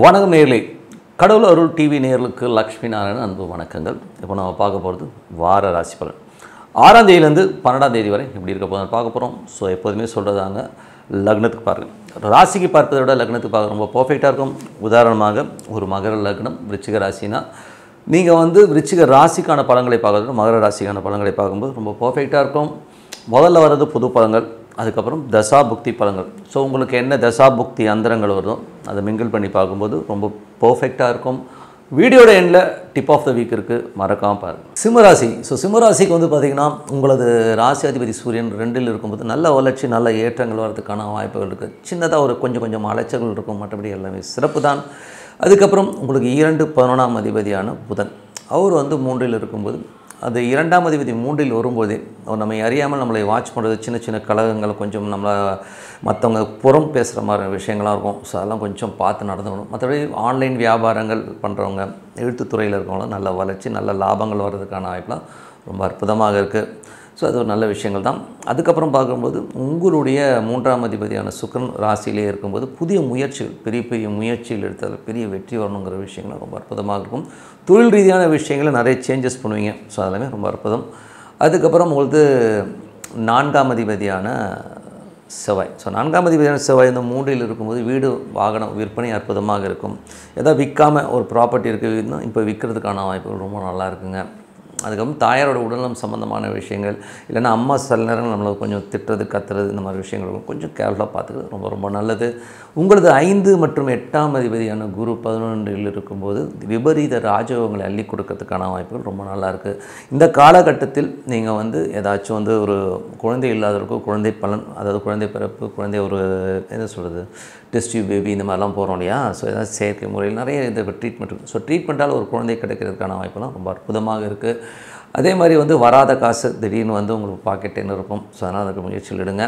வணக்கம் நேயர்களே, கடவுள் அருள் டிவி நேயர்களுக்கு லக்ஷ்மி நாராயணன் அன்பு வணக்கங்கள். இப்போ நம்ம பார்க்க போகிறது வார ராசி பலன் 6ஆம் தேதியிலேருந்து 12ஆம் தேதி வரை எப்படி இருக்க போதும் பார்க்க போகிறோம். ஸோ எப்போதுமே சொல்கிறதாங்க, லக்னத்துக்கு பாருங்கள். ராசிக்கு பார்ப்பதை விட லக்னத்துக்கு பார்க்க ரொம்ப பர்ஃபெக்டாக இருக்கும். உதாரணமாக ஒரு மகர லக்னம் விருச்சிக ராசினா நீங்கள் விருச்சிக ராசிக்கான பலன்களை பார்க்கறது மகர ராசிக்கான பலன்களை பார்க்கும்போது ரொம்ப பர்ஃபெக்டாக இருக்கும். முதல்ல வர்றது புது பலன்கள், அதுக்கப்புறம் தசா புக்தி பலன்கள். ஸோ உங்களுக்கு என்ன தசா புக்தி அந்தரங்கள் வருதோ அதை மிங்கிள் பண்ணி பார்க்கும்போது ரொம்ப பர்ஃபெக்டாக இருக்கும். வீடியோட எண்டில் டிப் ஆஃப் த வீக் இருக்குது, மறக்காமல் பாருங்கள். சிம்மராசி. ஸோ சிம்மராசிக்கு பார்த்திங்கன்னா உங்களது ராசி அதிபதி சூரியன் 2இல் இருக்கும்போது நல்ல வளர்ச்சி, நல்ல ஏற்றங்கள் வரதுக்கான வாய்ப்புகள் இருக்குது. சின்னதாக ஒரு கொஞ்சம் அலைச்சல்கள் இருக்கும், மற்றபடி எல்லாமே சிறப்பு தான். அதுக்கப்புறம் உங்களுக்கு 2 11ஆம் அதிபதியான புதன் அவர் 3இல் இருக்கும்போது அது 2ஆம் அதிபதி 3இல் வரும்போதே நம்ம அறியாமல் நம்மளை வாட்ச் பண்ணுறது சின்ன கலகங்கள், கொஞ்சம் நம்மளை மற்றவங்க புறம் பேசுகிற மாதிரி விஷயங்களாக இருக்கும். ஸோ அதெல்லாம் கொஞ்சம் பார்த்து நடந்துக்கணும். மற்றபடி ஆன்லைன் வியாபாரங்கள் பண்ணுறவங்க, எழுத்துத்துறையில் இருக்கவங்களும் நல்ல வளர்ச்சி, நல்ல லாபங்கள் வர்றதுக்கான வாய்ப்புலாம் ரொம்ப அற்புதமாக இருக்குது. ஸோ அது ஒரு நல்ல விஷயங்கள் தான். அதுக்கப்புறம் பார்க்கும்போது உங்களுடைய 3ஆம் அதிபதியான சுக்கிரன் ராசியிலே இருக்கும்போது புதிய முயற்சிகள், பெரிய முயற்சிகள் எடுத்தால் பெரிய வெற்றி வரணுங்கிற விஷயங்கள் ரொம்ப அற்புதமாக இருக்கும். தொழில் ரீதியான விஷயங்களை நிறைய சேஞ்சஸ் பண்ணுவீங்க. ஸோ அதெல்லாமே ரொம்ப அற்புதம். அதுக்கப்புறம் உங்களுக்கு 4ஆம் அதிபதியான செவ்வாய். ஸோ 4ஆம் அதிபதியான செவ்வாய் 3இல் இருக்கும்போது வீடு வாகனம் விற்பனை அற்புதமாக இருக்கும். ஏதாவது விற்காமல் ஒரு ப்ராப்பர்ட்டி இருக்குதுன்னா இப்போ விற்கிறதுக்கான வாய்ப்புகள் ரொம்ப நல்லா இருக்குங்க. அதுக்கப்புறம் தாயாரோட உடல்நலம் சம்மந்தமான விஷயங்கள், இல்லைன்னா அம்மா சில நேரங்கள் நம்மளை கொஞ்சம் திட்டுறது, கத்துறது, இந்த மாதிரி விஷயங்கள் கொஞ்சம் கேர்ஃபுல்லாக பார்த்துக்கிறது ரொம்ப நல்லது. உங்களது 5 மற்றும் 8ஆம் அதிபதியான குரு 11இல் இருக்கும்போது விபரீத ராஜயோகங்களை அள்ளி கொடுக்கறதுக்கான வாய்ப்புகள் ரொம்ப நல்லாயிருக்கு. இந்த காலகட்டத்தில் நீங்கள் ஏதாச்சும் ஒரு குழந்தை இல்லாதவருக்கும் குழந்தை பலன், அதாவது குழந்தை பிறப்பு, குழந்தை ஒரு என்ன சொல்கிறது டெஸ்ட் டியூப் பேபி இந்த மாதிரிலாம் போகிறோம் இல்லையா. ஸோ ஏதாவது செயற்கை முறையில் நிறைய இந்த ட்ரீட்மெண்ட் இருக்குது. ஸோ ட்ரீட்மெண்ட்டால் ஒரு குழந்தை கிடைக்கிறதுக்கான வாய்ப்பெல்லாம் ரொம்ப அற்புதமாக இருக்குது. அதே மாதிரி வராத காசு திடீர்னு உங்களுக்கு பாக்கெட்டுன்னு இருக்கும். ஸோ அதனால் அதுக்கு முயற்சியில் எடுங்க.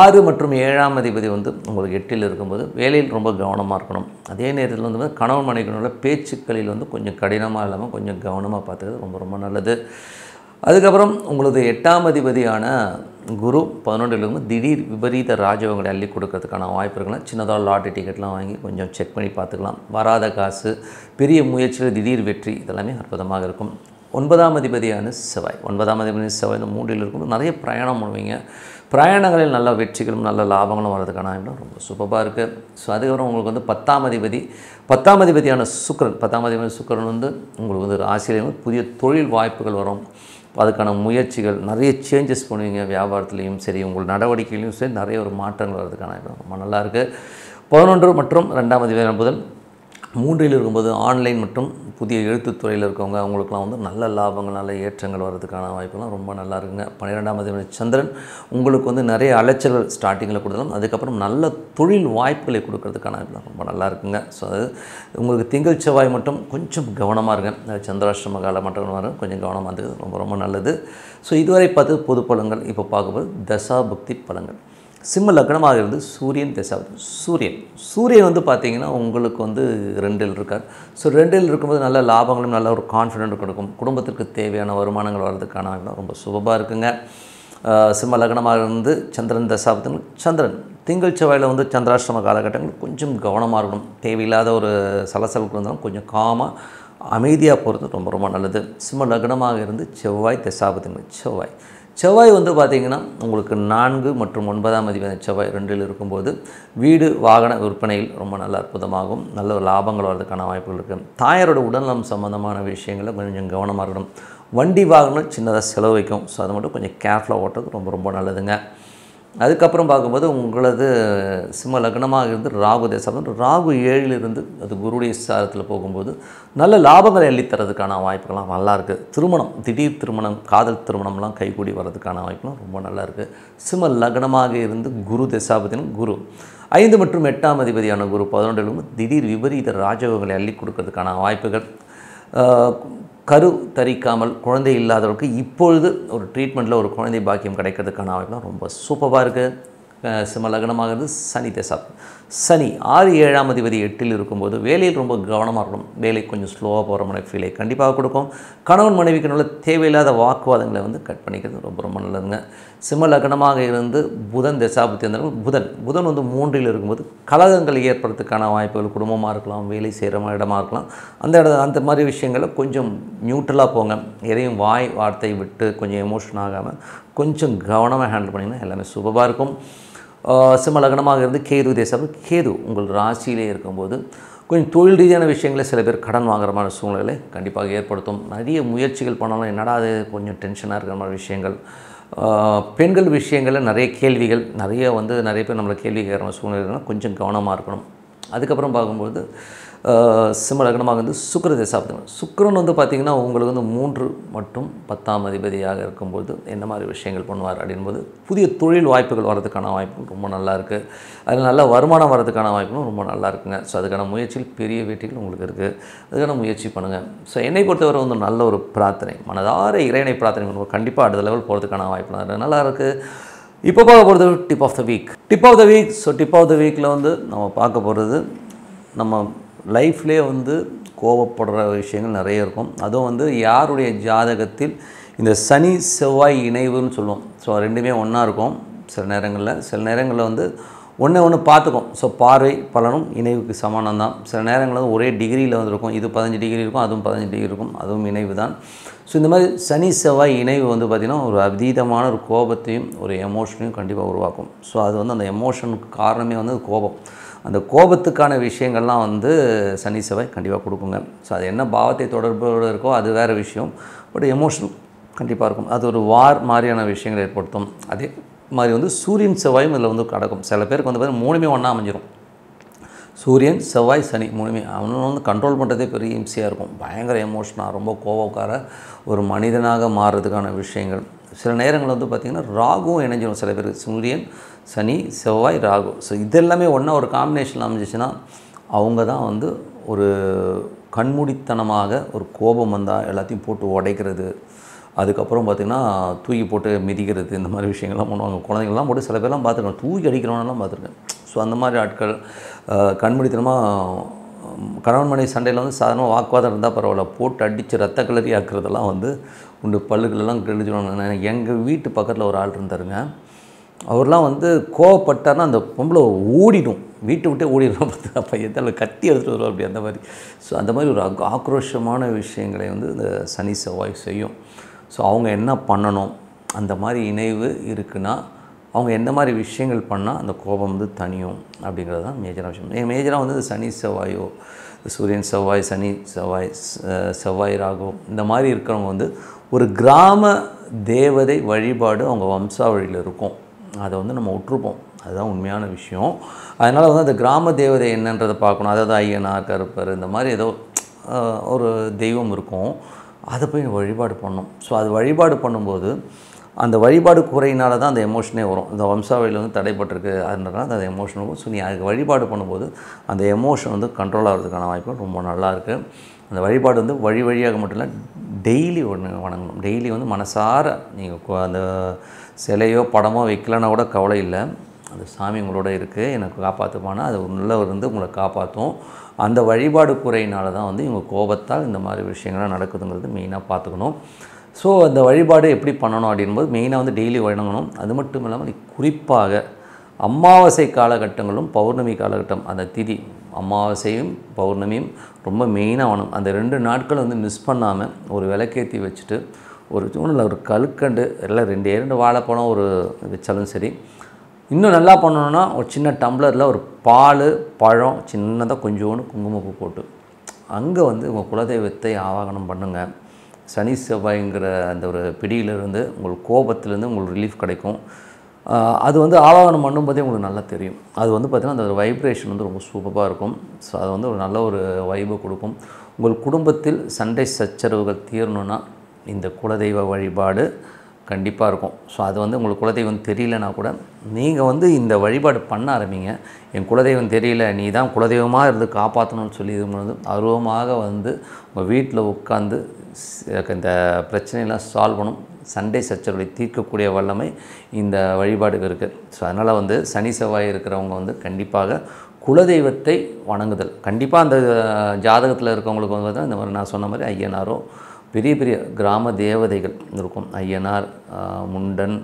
6 மற்றும் 7ஆம் அதிபதி உங்களுக்கு 8இல் இருக்கும்போது வேலையில் ரொம்ப கவனமாக இருக்கணும். அதே நேரத்தில் கணவன் மனைவிக்குள்ள பேச்சுக்களில் கொஞ்சம் கடினமாக இல்லாமல் கொஞ்சம் கவனமாக பார்த்துக்கிறது ரொம்ப நல்லது. அதுக்கப்புறம் உங்களது 8ஆம் அதிபதியான குரு 11இல் திடீர் விபரீத ராஜயோகங்களை அள்ளி கொடுக்கறதுக்கான வாய்ப்பு இருக்கலாம். சின்னதாக லாட்டரி டிக்கெட்லாம் வாங்கி கொஞ்சம் செக் பண்ணி பார்த்துக்கலாம். வராத காசு, பெரிய முயற்சியில் திடீர் வெற்றி, இதெல்லாமே அற்புதமாக இருக்கும். 9ஆம் அதிபதியான செவ்வாய். 9ஆம் அதிபதி செவ்வாய் 3இல் இருக்கும்போது நிறைய பிரயாணம் பண்ணுவீங்க. பிரயாணங்களில் நல்ல வெற்றிகளும் நல்ல லாபங்களும் வர்றதுக்கான ரொம்ப சூப்பராக இருக்குது. ஸோ அதுக்கப்புறம் உங்களுக்கு 10ஆம் அதிபதியான சுக்கிரன். 10ஆம் அதிபதி சுக்கிரன் உங்களுக்கு ராசியிலேயும் புதிய தொழில் வாய்ப்புகள் வரும். அதுக்கான முயற்சிகள் நிறைய சேஞ்சஸ் பண்ணுவீங்க. வியாபாரத்துலேயும் சரி, உங்கள் நடவடிக்கையிலையும் சரி நிறைய ஒரு மாற்றங்கள் வர்றதுக்கான ரொம்ப நல்லாயிருக்கு. 11 மற்றும் 2ஆம் அதிபதியான புதன் 3இல் இருக்கும்போது ஆன்லைன் மற்றும் புதிய எழுத்துத்துறையில் இருக்கவங்க அவங்களுக்குலாம் நல்ல லாபங்கள், நல்ல ஏற்றங்கள் வர்றதுக்கான வாய்ப்புலாம் ரொம்ப நல்லா இருக்குங்க. 12ஆம் அதிபதி சந்திரன் உங்களுக்கு நிறைய அலைச்சல்கள் ஸ்டார்டிங்கில் கொடுத்தாலும் அதுக்கப்புறம் நல்ல தொழில் வாய்ப்புகளை கொடுக்கறதுக்கான வாய்ப்புலாம் ரொம்ப நல்லா இருக்குங்க. ஸோ அது உங்களுக்கு திங்கள் செவ்வாய் மட்டும் கொஞ்சம் கவனமாக இருங்க. சந்திராஷ்டம காலம் மட்டும் கொஞ்சம் கவனமாக இருந்தது ரொம்ப நல்லது. ஸோ இதுவரை பார்த்து பொது பலன்கள். இப்போ பார்க்கும்போது தசா புக்தி பலன்கள். சிம்ம லக்னமாக இருந்து சூரியன் தசாபதி. சூரியன் பார்த்திங்கன்னா உங்களுக்கு 2இல் இருக்கார். ஸோ 2இல் இருக்கும்போது நல்ல லாபங்களும் நல்ல ஒரு கான்ஃபிடென்ட் கொடுக்கும். குடும்பத்திற்கு தேவையான வருமானங்கள் வர்றதுக்கான ரொம்ப சுபமாக இருக்குங்க. சிம்ம லக்னமாக இருந்து சந்திரன் தசாபதி. சந்திரன் திங்கள் செவ்வாயில் சந்திராஷ்டம காலகட்டங்கள் கொஞ்சம் கவனமாக இருக்கணும். தேவையில்லாத ஒரு சலசலப்பு இருந்தாலும் கொஞ்சம் காமாக அமைதியாக போகிறது ரொம்ப நல்லது. சிம்ம லக்னமாக இருந்து செவ்வாய் தசாபதி. செவ்வாய் பார்த்திங்கன்னா உங்களுக்கு 4 மற்றும் 9ஆம் அதிபதி செவ்வாய் 2இல் இருக்கும்போது வீடு வாகன விற்பனையில் ரொம்ப நல்ல அற்புதமாகும். நல்ல ஒரு லாபங்கள் வர்றதுக்கான வாய்ப்புகள் இருக்குது. தாயாரோட உடல்நலம் சம்மந்தமான விஷயங்களில் கொஞ்சம் கவனமாக இருக்கணும். வண்டி வாகனம் சின்னதாக செலவு வைக்கும். ஸோ அதை மட்டும் கொஞ்சம் கேர்ஃபுல்லாக ஓட்டுறது ரொம்ப நல்லதுங்க. அதுக்கப்புறம் பார்க்கும்போது உங்களது சிம்ம லக்னமாக இருந்து ராகு தசாபதி. ராகு 7இல் இருந்து அது குருடைய சாரத்தில் போகும்போது நல்ல லாபங்களை அள்ளித்தரதுக்கான வாய்ப்புகள்லாம் நல்லாயிருக்கு. திருமணம், திடீர் திருமணம், காதல் திருமணம்லாம் கைகூடி வர்றதுக்கான வாய்ப்புலாம் ரொம்ப நல்லாயிருக்கு. சிம்ம லக்னமாக இருந்து குரு தசாபதினும் குரு 5 மற்றும் 8ஆம் அதிபதியான குரு 11இலும் திடீர் விபரீத ராஜயோகங்களை அள்ளி கொடுக்கறதுக்கான வாய்ப்புகள். கரு தரிக்காமல் குழந்தை இல்லாதவர்களுக்கு இப்பொழுது ஒரு ட்ரீட்மெண்ட்டில் ஒரு குழந்தை பாக்கியம் கிடைக்கிறதுக்கான வாய்ப்புலாம் ரொம்ப சூப்பராக இருக்குது. சிம்ம லக்னமாகிறது சனி தசாப்தி. சனி 6 7ஆம் அதிபதி 8இல் இருக்கும்போது வேலையில் ரொம்ப கவனமாக இருக்கணும். வேலை கொஞ்சம் ஸ்லோவாக போகிற மாதிரி ஃபீலை கண்டிப்பாக கொடுக்கும். கணவன் மனைவிக்கு நல்ல தேவையில்லாத வாக்குவாதங்களை வந்து கட் பண்ணிக்கிறது ரொம்ப ரொம்ப நல்லதுங்க. சிம்ம லக்னமாக இருந்து புதன் தசாபுத்தி இருந்தாலும் புதன் வந்து 3இல் இருக்கும்போது கலகங்கள் ஏற்படுறதுக்கான வாய்ப்புகள் குடும்பமாக இருக்கலாம், வேலை செய்கிற இடமா இருக்கலாம். அந்த மாதிரி விஷயங்களை கொஞ்சம் நியூட்ரலாக போங்க. எதையும் வாய் வார்த்தை விட்டு கொஞ்சம் எமோஷன் ஆகாமல் கொஞ்சம் கவனமாக ஹேண்டில் பண்ணிங்கன்னா எல்லாமே சூப்பராக இருக்கும். சிம்ம லக்னமாக இருந்து கேது தேசாபுத்தி. கேது உங்கள் ராசியிலே இருக்கும்போது கொஞ்சம் தொழில் ரீதியான விஷயங்களை சில பேர் கடன் வாங்குற மாதிரி சூழ்நிலை கண்டிப்பாக ஏற்படுத்தும். நிறைய முயற்சிகள் பண்ணாலும் என்னடா அது கொஞ்சம் டென்ஷனாக இருக்கிற மாதிரி விஷயங்கள். பெண்கள் விஷயங்களில் நிறைய கேள்விகள் நிறைய பேர் நம்மளை கேள்வி கேட்குற சூழ்நிலைனா கொஞ்சம் கவனமாக இருக்கணும். அதுக்கப்புறம் பார்க்கும்போது சிம்ம லக்னமாக வந்து சுக்கிர தசாப்தம். சுக்கிரன் வந்து பார்த்திங்கன்னா உங்களுக்கு வந்து 3 மற்றும் 10ஆம் அதிபதியாக இருக்கும்போது என்ன மாதிரி விஷயங்கள் பண்ணுவார் அப்படின்போது புதிய தொழில் வாய்ப்புகள் வரதுக்கான வாய்ப்புகள் ரொம்ப நல்லா இருக்குது. அதில் நல்ல வருமானம் வரதுக்கான வாய்ப்புகளும் ரொம்ப நல்லா இருக்குங்க. ஸோ அதுக்கான முயற்சியில் பெரிய வெற்றிகள் உங்களுக்கு இருக்குது. அதுக்கான முயற்சி பண்ணுங்கள். ஸோ என்னை பொறுத்தவரை வந்து நல்ல ஒரு பிரார்த்தனை, மனதார இறைவனை பிரார்த்தனை பண்ணுவோம். கண்டிப்பாக அடுத்த லெவல் போகிறதுக்கான வாய்ப்பு நல்லா இருக்குது. இப்போ பார்க்க போகிறது tip of the week. So tip of the வீக்கில் வந்து நம்ம பார்க்க போகிறது நம்ம லைஃப்லேயே வந்து கோபப்படுற விஷயங்கள் நிறைய இருக்கும். அதுவும் வந்து யாருடைய ஜாதகத்தில் இந்த சனி செவ்வாய் இணைவுன்னு சொல்லுவோம். ஸோ ரெண்டுமே ஒன்றா இருக்கும். சில நேரங்களில் வந்து ஒன்று பார்த்துக்கும். ஸோ பார்வை பலனும் இணைவுக்கு சமானம் தான். சில நேரங்களில் வந்து ஒரே டிகிரியில் வந்துருக்கும். இது 15 டிகிரி இருக்கும், அதுவும் 15 டிகிரி இருக்கும், அதுவும் இணைவு தான். ஸோ இந்த மாதிரி சனி செவ்வாய் இணைவு வந்து பார்த்திங்கன்னா ஒரு அதீதமான ஒரு கோபத்தையும் ஒரு எமோஷனையும் கண்டிப்பாக உருவாக்கும். ஸோ அது வந்து அந்த எமோஷனுக்கு காரணமே வந்து கோபம். அந்த கோபத்துக்கான விஷயங்கள்லாம் வந்து சனி செவ்வாய் கண்டிப்பாக கொடுக்குங்க. ஸோ அது என்ன பாவத்தை தொடர்போடு இருக்கோ அது வேறு விஷயம். பட் எமோஷனல் கண்டிப்பாக இருக்கும். அது ஒரு வார் மாதிரியான விஷயங்களை ஏற்படுத்தும். அதே மாதிரி வந்து சூரியன் செவ்வாயும் இதில் வந்து கடக்கும். சில பேருக்கு வந்து பார்த்திங்கன்னா 3மே ஒன்றா அமைஞ்சிரும். சூரியன் செவ்வாய் சனி 3மே அவனை வந்து கண்ட்ரோல் பண்ணுறதே பெரிய இம்சையாக இருக்கும். பயங்கர எமோஷனாக ரொம்ப கோபக்கார ஒரு மனிதனாக மாறுறதுக்கான விஷயங்கள். சில நேரங்கள் வந்து பார்த்திங்கன்னா ராகுவும் இணைஞ்சிடும். சில பேர் சூரியன் சனி செவ்வாய் ராகு. ஸோ இதெல்லாமே ஒன்றா ஒரு காம்பினேஷன் அமைஞ்சிச்சுன்னா அவங்க தான் வந்து ஒரு கண்மூடித்தனமாக ஒரு கோபம் வந்தால் எல்லாத்தையும் போட்டு உடைக்கிறது, அதுக்கப்புறம் பார்த்திங்கன்னா தூக்கி போட்டு மிதிக்கிறது, இந்த மாதிரி விஷயங்கள்லாம் பண்ணுவாங்க. குழந்தைங்கள்லாம் போட்டு சில பேர்லாம் பார்த்துருக்கேன், தூக்கி அடிக்கிறவனெல்லாம் பார்த்துருக்கேன். ஸோ அந்த மாதிரி ஆட்கள் கண்மூடித்தனமாக கணவன் மனைவி சண்டையில் வந்து சாதாரணமாக வாக்குவாதம் இருந்தால் பரவாயில்ல, போட்டு அடித்து ரத்த கலரி ஆக்குறதெல்லாம் வந்து உண்டு. பல்லுகளெல்லாம் கிழிச்சிடுவாங்க. எங்கள் வீட்டு பக்கத்தில் ஒரு ஆள் இருந்தாருங்க. அவர்லாம் வந்து கோவப்பட்டார்னா அந்த பொம்பளை ஓடிடும், வீட்டை விட்டே ஓடிடும். பார்த்து அப்போ எதில் கத்தி எடுத்துகிட்டு வருவோம் அப்படி அந்த மாதிரி. ஸோ அந்த மாதிரி ஒரு ஆக்ரோஷமான விஷயங்களை வந்து இந்த சனி செவ்வாய் செய்யும். ஸோ அவங்க என்ன பண்ணணும், அந்த மாதிரி இணைவு இருக்குன்னா அவங்க எந்த மாதிரி விஷயங்கள் பண்ணால் அந்த கோபம் வந்து தனியும் அப்படிங்கிறது தான் மேஜரான விஷயம். மேஜராக வந்து சனி செவ்வாயோ சூரியன் செவ்வாய் சனி செவ்வாய் செவ்வாய் ராகு இந்த மாதிரி இருக்கிறவங்க வந்து ஒரு கிராம தேவதை வழிபாடு அவங்க வம்சாவழியில் இருக்கும். அதை வந்து நம்ம விட்டுருப்போம். அதுதான் உண்மையான விஷயம். அதனால் வந்து அந்த கிராம தேவதை என்னன்றதை பார்க்கணும். அதாவது ஐயனார் கருப்பர் இந்த மாதிரி ஏதோ ஒரு தெய்வம் இருக்கும். அதை போய் வழிபாடு பண்ணணும். ஸோ அது வழிபாடு பண்ணும்போது அந்த வழிபாடு குறையினால தான் அந்த எமோஷனே வரும். இந்த வம்சாவளியில் வந்து தடைப்பட்டிருக்கு அதனால அந்த எமோஷன் வரும். ஸோ நீ அதுக்கு வழிபாடு பண்ணும்போது அந்த எமோஷன் வந்து கண்ட்ரோல் ஆகிறதுக்கான வாய்ப்பு ரொம்ப நல்லாயிருக்கு. அந்த வழிபாடு வந்து வழியாக மட்டும் இல்லை, டெய்லி வணங்கணும். டெய்லி வந்து மனசார நீங்கள் அந்த சிலையோ படமோ வைக்கலன்னா கூட கவலை இல்லை, அந்த சாமி உங்களோட இருக்குது, எனக்கு காப்பாற்றுப்பானா அது உள்ளே இருந்து உங்களை காப்பாற்றும். அந்த வழிபாடு குறையினால தான் வந்து இவங்க கோபத்தால் இந்த மாதிரி விஷயங்கள்லாம் நடக்குதுங்கிறது மெயினாக பார்த்துக்கணும். ஸோ அந்த வழிபாடு எப்படி பண்ணணும் அப்படின்போது மெயினாக வந்து டெய்லி வணங்கணும். அது மட்டும் இல்லாமல் குறிப்பாக அமாவாசை காலகட்டங்களும் பௌர்ணமி காலகட்டம் அந்த திதி அமாவாசையும் பௌர்ணமியும் ரொம்ப மெயினாக வேணும். அந்த 2 நாட்கள் வந்து மிஸ் பண்ணாமல் ஒரு விளக்கேற்றி வச்சுட்டு ஒரு தூணில் ஒரு கல்கண்டு எல்லாம் 2 வாழைப்பழம் ஒரு வச்சாலும் சரி. இன்னும் நல்லா பண்ணணுன்னா ஒரு சின்ன டம்ளரில் ஒரு பால் பழம் சின்னதாக கொஞ்சோண்டு குங்குமப்பூ போட்டு அங்கே வந்து உங்கள் குலதெய்வத்தை ஆவாகனம் பண்ணுங்கள். சனி செவ்வாய்ங்கிற அந்த ஒரு பிடியிலிருந்து உங்களுக்கு கோபத்திலேருந்து உங்களுக்கு ரிலீஃப் கிடைக்கும். அது வந்து ஆவாகனம் பண்ணும்போதே உங்களுக்கு நல்லா தெரியும். அது வந்து பார்த்திங்கன்னா அந்த ஒரு வைப்ரேஷன் வந்து ரொம்ப சூப்பராக இருக்கும். ஸோ அது வந்து ஒரு நல்ல ஒரு வைபை கொடுக்கும். உங்கள் குடும்பத்தில் சண்டை சச்சரவுகள் தீரணுன்னா இந்த குலதெய்வ வழிபாடு கண்டிப்பாக இருக்கும். ஸோ அது வந்து உங்களுக்கு குலதெய்வம் தெரியலனா கூட நீங்கள் வந்து இந்த வழிபாடு பண்ண ஆரம்பிங்க. என் குலதெய்வம் தெரியல, நீ தான் குலதெய்வமாக இருந்து காப்பாற்றணும்னு சொல்லி இது பண்ணுறது அருவமாக வந்து உங்கள் வீட்டில் உட்காந்து இந்த பிரச்சனையெல்லாம் சால்வ் பண்ணும். சண்டை சச்சரவை தீர்க்கக்கூடிய வல்லமை இந்த வழிபாடுக்கு இருக்குது. ஸோ அதனால் வந்து சனி செவ்வாய் இருக்கிறவங்க வந்து கண்டிப்பாக குலதெய்வத்தை வணங்குதல் கண்டிப்பாக அந்த ஜாதகத்தில் இருக்கவங்களுக்கு வந்து இந்த மாதிரி நான் சொன்ன மாதிரி ஐயனாரோ பெரிய பெரிய கிராம தேவதைகள் இருக்கும். ஐயனார், முண்டன்,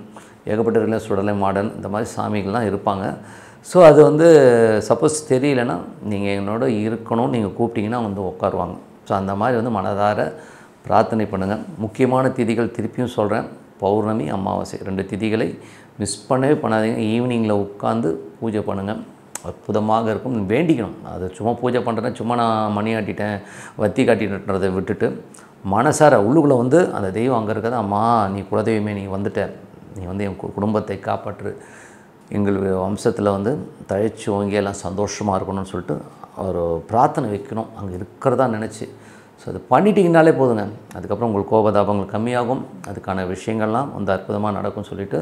ஏகப்பட்ட சுடலை மாடன் இந்த மாதிரி சாமிகள்லாம் இருப்பாங்க. ஸோ அது வந்து சப்போஸ் தெரியலனா நீங்கள் என்னோட இருக்கணும், நீங்கள் கூப்பிட்டிங்கன்னா வந்து உட்காருவாங்க. ஸோ அந்த மாதிரி வந்து மனதார பிரார்த்தனை பண்ணுங்கள். முக்கியமான திதிகள் திருப்பியும் சொல்கிறேன், பௌர்ணமி, அமாவாசை 2 திதிகளை மிஸ் பண்ணவே பண்ணாதீங்க. ஈவினிங்கில் உட்காந்து பூஜை பண்ணுங்கள், அற்புதமாக இருக்கும். வேண்டிக்கணும். அது சும்மா பூஜை பண்ணுறேன்னா சும்மா நான் மணி ஆட்டிட்டேன் வத்தி காட்டிட்டதை விட்டுட்டு மனசார உள்ளுக்குள்ளே வந்து அந்த தெய்வம் அங்கே இருக்காது. அம்மா நீ குலதெய்வமே, நீ வந்துட்ட, நீ வந்து என் குடும்பத்தை காப்பாற்று, எங்கள் வம்சத்தில் வந்து தழைச்சி ஓங்கி எல்லாம் சந்தோஷமாக இருக்கணும்னு சொல்லிட்டு ஒரு பிரார்த்தனை வைக்கணும் அங்கே இருக்கிறதா நினச்சி. ஸோ அது பண்ணிட்டீங்கனாலே போதுங்க. அதுக்கப்புறம் உங்களுக்கு கோபதாபங்கள் கம்மியாகும், அதுக்கான விஷயங்கள்லாம் வந்து அற்புதமாக நடக்கும்னு சொல்லிட்டு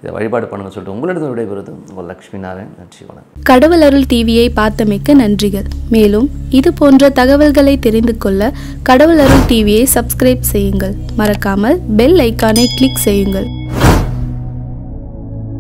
இதை வழிபாடு பண்ணுங்கன்னு சொல்லிட்டு உங்களிடம் விடைபெறுவது உங்கள் லக்ஷ்மி நாராயண். நன்றி, வணக்கம். கடவுள் அருள் டிவியை பார்த்தமைக்கு நன்றிகள். மேலும் இது போன்ற தகவல்களை தெரிந்து கொள்ள கடவுள் அருள் டிவியை சப்ஸ்கிரைப் செய்யுங்கள். மறக்காமல் பெல் ஐக்கானை கிளிக் செய்யுங்கள்.